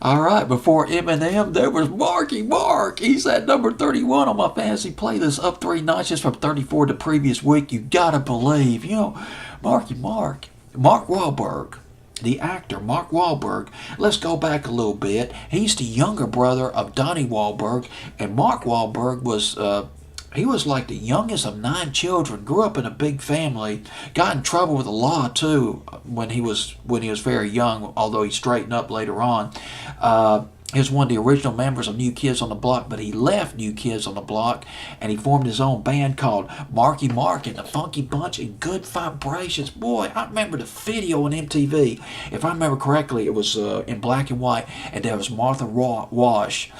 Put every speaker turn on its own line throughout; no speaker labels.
All right, before Eminem, there was Marky Mark. He's at number 31 on my fantasy playlist, up 3 notches from 34 the previous week. You gotta believe, Marky Mark, Mark Wahlberg, the actor Mark Wahlberg. Let's go back a little bit. He's the younger brother of Donnie Wahlberg, and Mark Wahlberg was he was like the youngest of 9 children. Grew up in a big family. Got in trouble with the law too when he was very young. Although he straightened up later on. He was one of the original members of New Kids on the Block, but he left New Kids on the Block and he formed his own band called Marky Mark and the Funky Bunch and Good Vibrations. Boy, I remember the video on MTV. If I remember correctly, it was in black and white, and there was Martha Wash.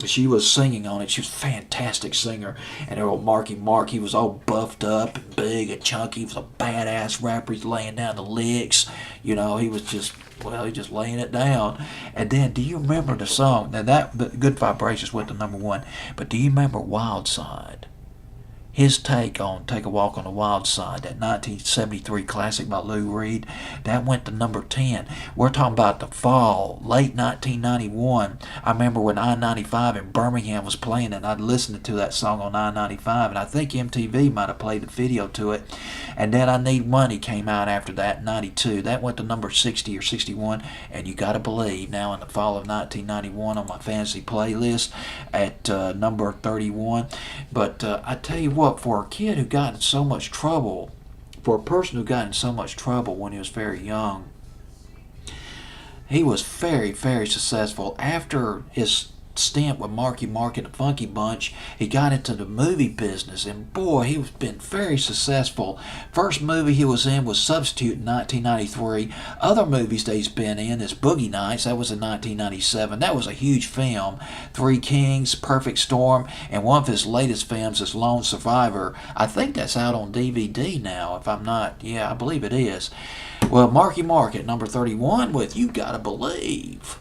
She was singing on it. She was a fantastic singer. And there old Marky Mark, he was all buffed up and big and chunky. He was a badass rapper. He's laying down the licks. He was just, he just laying it down. And then, do you remember the song? Now, the Good Vibrations went to number 1. But do you remember Wild Side? His take on Take a Walk on the Wild Side, that 1973 classic by Lou Reed, that went to number 10. We're talking about the fall, late 1991. I remember when I-95 in Birmingham was playing, and I'd listened to that song on I-95, and I think MTV might have played the video to it. And then I Need Money came out after that in 92. That went to number 60 or 61, and you got to believe, now in the fall of 1991 on my fantasy playlist at number 31. But I tell you what, for a kid who got in so much trouble, for a person who got in so much trouble when he was very young, he was very, very successful. After his stint with Marky Mark and the Funky Bunch, he got into the movie business, and boy, he's been very successful. First movie he was in was Substitute in 1993. Other movies that he's been in is Boogie Nights, that was in 1997. That was a huge film. Three Kings, Perfect Storm, and one of his latest films is Lone Survivor. I think that's out on DVD now, if I'm not. Yeah, I believe it is. Well, Marky Mark at number 31 with You Gotta Believe.